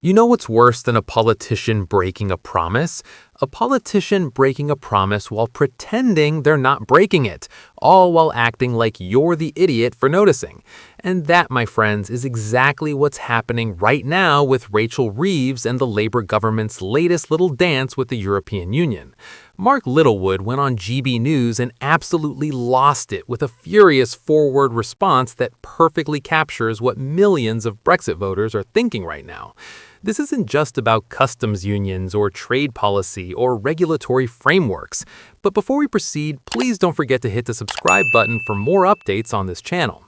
You know what's worse than a politician breaking a promise? A politician breaking a promise while pretending they're not breaking it, all while acting like you're the idiot for noticing. And that, my friends, is exactly what's happening right now with Rachel Reeves and the Labour government's latest little dance with the European Union. Mark Littlewood went on GB News and absolutely lost it with a furious forward response that perfectly captures what millions of Brexit voters are thinking right now. This isn't just about customs unions or trade policy or regulatory frameworks. But before we proceed, please don't forget to hit the subscribe button for more updates on this channel.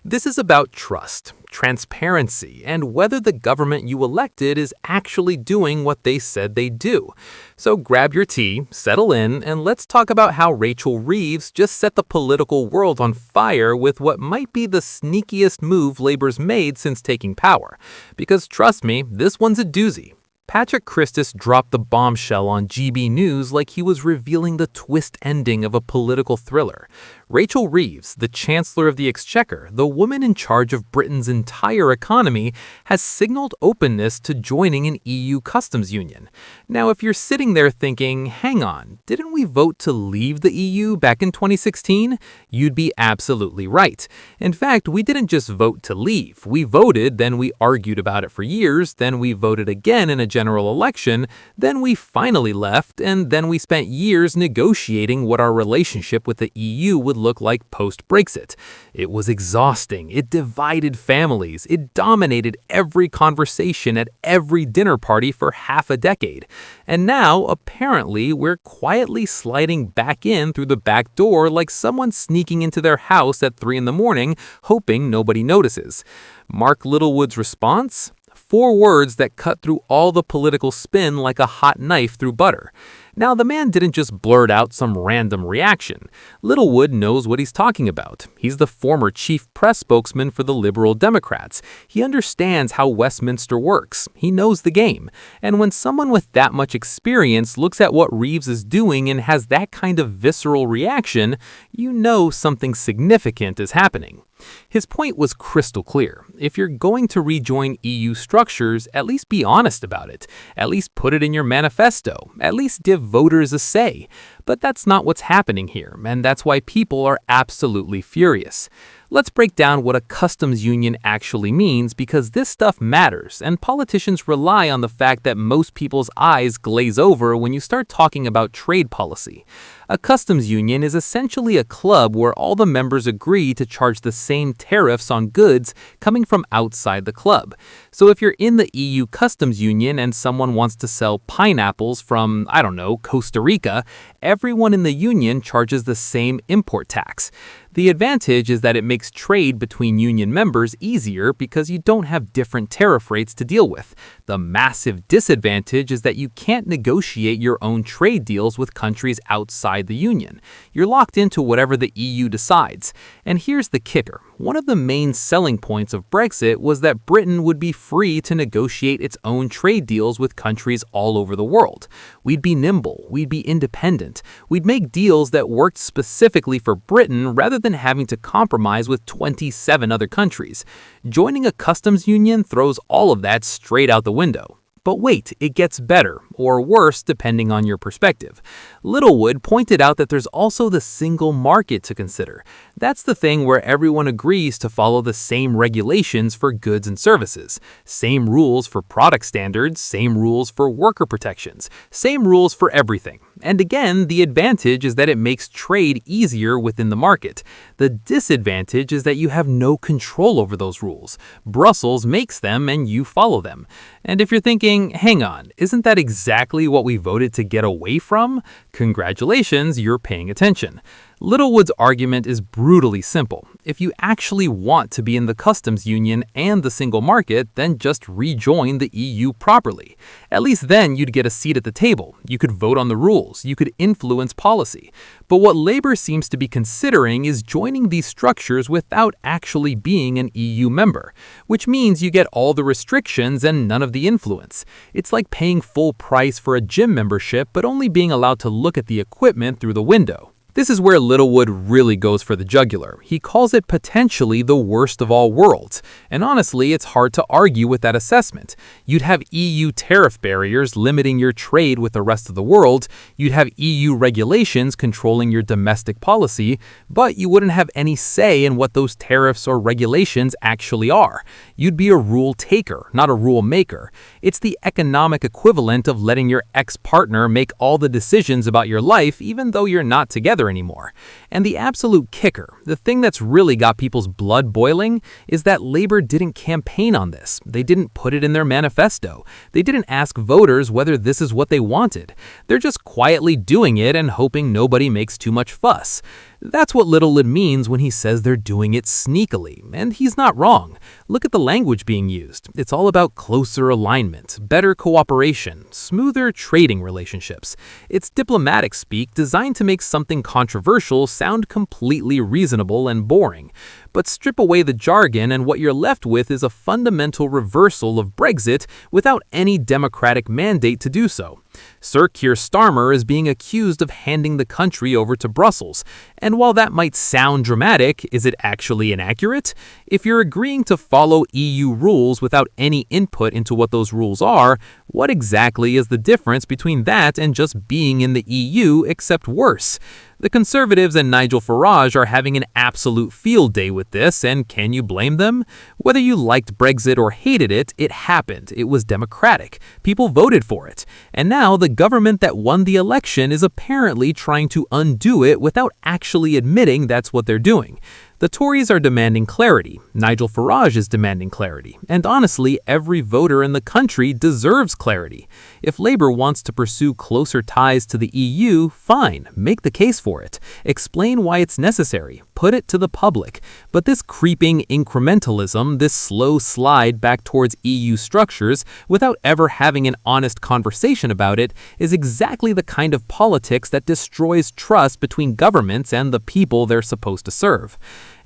This is about trust, transparency, and whether the government you elected is actually doing what they said they'd do. So grab your tea, settle in, and let's talk about how Rachel Reeves just set the political world on fire with what might be the sneakiest move Labour's made since taking power. Because trust me, this one's a doozy. Patrick Christys dropped the bombshell on GB News like he was revealing the twist ending of a political thriller. Rachel Reeves, the Chancellor of the Exchequer, the woman in charge of Britain's entire economy, has signaled openness to joining an EU customs union. Now, if you're sitting there thinking, hang on, didn't we vote to leave the EU back in 2016? You'd be absolutely right. In fact, we didn't just vote to leave. We voted, then we argued about it for years, then we voted again in a general election, then we finally left, and then we spent years negotiating what our relationship with the EU would look like post-Brexit. It was exhausting. It divided families. It dominated every conversation at every dinner party for half a decade. And now, apparently, we're quietly sliding back in through the back door like someone sneaking into their house at 3 in the morning, hoping nobody notices. Mark Littlewood's response? 4 words that cut through all the political spin like a hot knife through butter. Now, the man didn't just blurt out some random reaction. Littlewood knows what he's talking about. He's the former chief press spokesman for the Liberal Democrats. He understands how Westminster works. He knows the game. And when someone with that much experience looks at what Reeves is doing and has that kind of visceral reaction, you know something significant is happening. His point was crystal clear. If you're going to rejoin EU structures, at least be honest about it. At least put it in your manifesto. At least give voters a say. But that's not what's happening here, and that's why people are absolutely furious. Let's break down what a customs union actually means, because this stuff matters, and politicians rely on the fact that most people's eyes glaze over when you start talking about trade policy. A customs union is essentially a club where all the members agree to charge the same tariffs on goods coming from outside the club. So if you're in the EU customs union and someone wants to sell pineapples from, I don't know, Costa Rica, everyone in the union charges the same import tax. The advantage is that it makes trade between union members easier because you don't have different tariff rates to deal with. The massive disadvantage is that you can't negotiate your own trade deals with countries outside the union. You're locked into whatever the EU decides. And here's the kicker. One of the main selling points of Brexit was that Britain would be free to negotiate its own trade deals with countries all over the world. We'd be nimble, we'd be independent, we'd make deals that worked specifically for Britain rather than having to compromise with 27 other countries. Joining a customs union throws all of that straight out the window. But wait, it gets better, or worse depending on your perspective. Littlewood pointed out that there's also the single market to consider. That's the thing where everyone agrees to follow the same regulations for goods and services. Same rules for product standards, same rules for worker protections, same rules for everything. And again, the advantage is that it makes trade easier within the market. The disadvantage is that you have no control over those rules. Brussels makes them and you follow them. And if you're thinking, hang on, isn't that exactly what we voted to get away from? Congratulations, you're paying attention. Littlewood's argument is brutally simple. If you actually want to be in the customs union and the single market, then just rejoin the EU properly. At least then you'd get a seat at the table. You could vote on the rules. You could influence policy. But what Labour seems to be considering is joining these structures without actually being an EU member, which means you get all the restrictions and none of the influence. It's like paying full price for a gym membership but only being allowed to look at the equipment through the window. This is where Littlewood really goes for the jugular. He calls it potentially the worst of all worlds, and honestly, it's hard to argue with that assessment. You'd have EU tariff barriers limiting your trade with the rest of the world, you'd have EU regulations controlling your domestic policy, but you wouldn't have any say in what those tariffs or regulations actually are. You'd be a rule taker, not a rule maker. It's the economic equivalent of letting your ex-partner make all the decisions about your life even though you're not together anymore. And the absolute kicker, the thing that's really got people's blood boiling, is that Labour didn't campaign on this. They didn't put it in their manifesto. They didn't ask voters whether this is what they wanted. They're just quietly doing it and hoping nobody makes too much fuss. That's what Littlewood means when he says they're doing it sneakily, and he's not wrong. Look at the language being used. It's all about closer alignment, better cooperation, smoother trading relationships. It's diplomatic speak designed to make something controversial sound completely reasonable and boring. But strip away the jargon and what you're left with is a fundamental reversal of Brexit without any democratic mandate to do so. Sir Keir Starmer is being accused of handing the country over to Brussels, and while that might sound dramatic, is it actually inaccurate? If you're agreeing to follow EU rules without any input into what those rules are, what exactly is the difference between that and just being in the EU except worse? The Conservatives and Nigel Farage are having an absolute field day with this, and can you blame them? Whether you liked Brexit or hated it, it happened. It was democratic. People voted for it. And now the government that won the election is apparently trying to undo it without actually admitting that's what they're doing. The Tories are demanding clarity, Nigel Farage is demanding clarity, and honestly, every voter in the country deserves clarity. If Labour wants to pursue closer ties to the EU, fine, make the case for it. Explain why it's necessary, put it to the public. But this creeping incrementalism, this slow slide back towards EU structures without ever having an honest conversation about it, is exactly the kind of politics that destroys trust between governments and the people they're supposed to serve.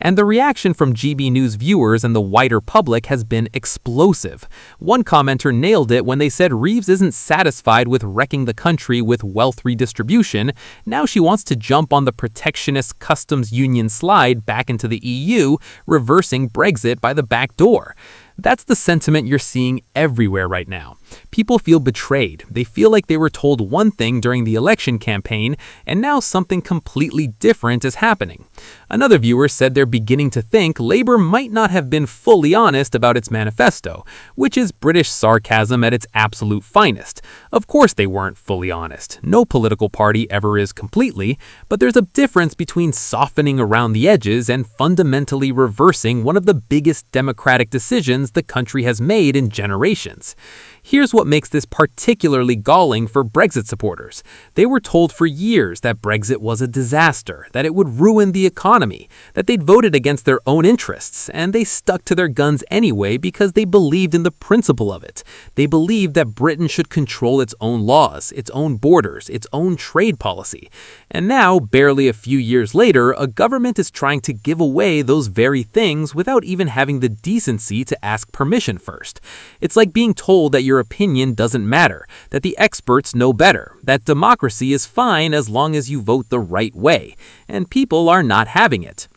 And the reaction from GB News viewers and the wider public has been explosive. One commenter nailed it when they said Reeves isn't satisfied with wrecking the country with wealth redistribution. Now she wants to jump on the protectionist customs union slide back into the EU, reversing Brexit by the back door. That's the sentiment you're seeing everywhere right now. People feel betrayed. They feel like they were told one thing during the election campaign, and now something completely different is happening. Another viewer said they're beginning to think Labour might not have been fully honest about its manifesto, which is British sarcasm at its absolute finest. Of course they weren't fully honest. No political party ever is completely, but there's a difference between softening around the edges and fundamentally reversing one of the biggest democratic decisions the country has made in generations. Here's what makes this particularly galling for Brexit supporters. They were told for years that Brexit was a disaster, that it would ruin the economy, that they'd voted against their own interests, and they stuck to their guns anyway because they believed in the principle of it. They believed that Britain should control its own laws, its own borders, its own trade policy. And now, barely a few years later, a government is trying to give away those very things without even having the decency to ask permission first. It's like being told that your opinion doesn't matter, that the experts know better, that democracy is fine as long as you vote the right way, and people are not having it.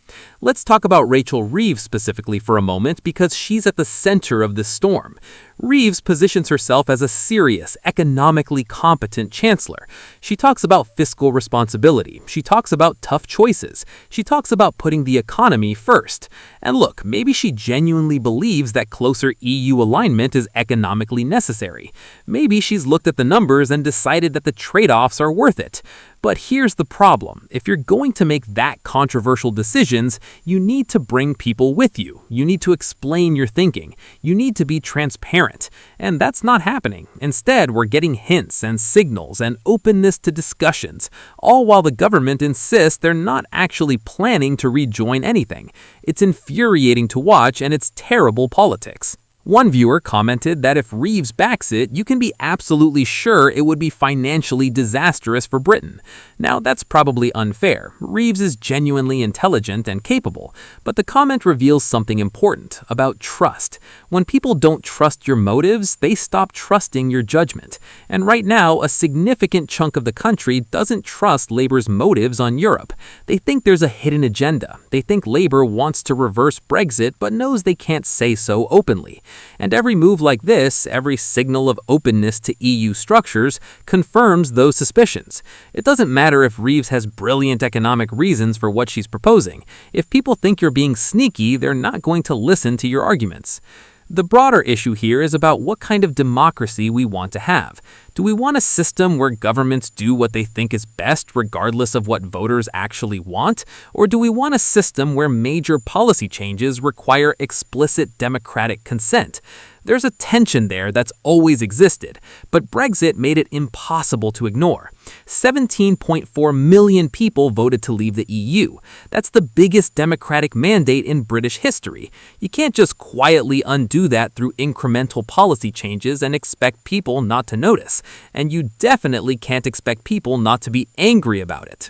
Let's talk about Rachel Reeves specifically for a moment because she's at the center of this storm. Reeves positions herself as a serious, economically competent chancellor. She talks about fiscal responsibility. She talks about tough choices. She talks about putting the economy first. And look, maybe she genuinely believes that closer EU alignment is economically necessary. Maybe she's looked at the numbers and decided that the trade-offs are worth it. But here's the problem. If you're going to make that controversial decisions, you need to bring people with you. You need to explain your thinking. You need to be transparent. And that's not happening. Instead, we're getting hints and signals and openness to discussions, all while the government insists they're not actually planning to rejoin anything. It's infuriating to watch, and it's terrible politics. One viewer commented that if Reeves backs it, you can be absolutely sure it would be financially disastrous for Britain. Now, that's probably unfair. Reeves is genuinely intelligent and capable, but the comment reveals something important about trust. When people don't trust your motives, they stop trusting your judgment. And right now, a significant chunk of the country doesn't trust Labour's motives on Europe. They think there's a hidden agenda. They think Labour wants to reverse Brexit but knows they can't say so openly. And every move like this, every signal of openness to EU structures, confirms those suspicions. It doesn't matter if Reeves has brilliant economic reasons for what she's proposing. If people think you're being sneaky, they're not going to listen to your arguments. The broader issue here is about what kind of democracy we want to have. Do we want a system where governments do what they think is best regardless of what voters actually want? Or do we want a system where major policy changes require explicit democratic consent? There's a tension there that's always existed, but Brexit made it impossible to ignore. 17.4 million people voted to leave the EU. That's the biggest democratic mandate in British history. You can't just quietly undo that through incremental policy changes and expect people not to notice. And you definitely can't expect people not to be angry about it.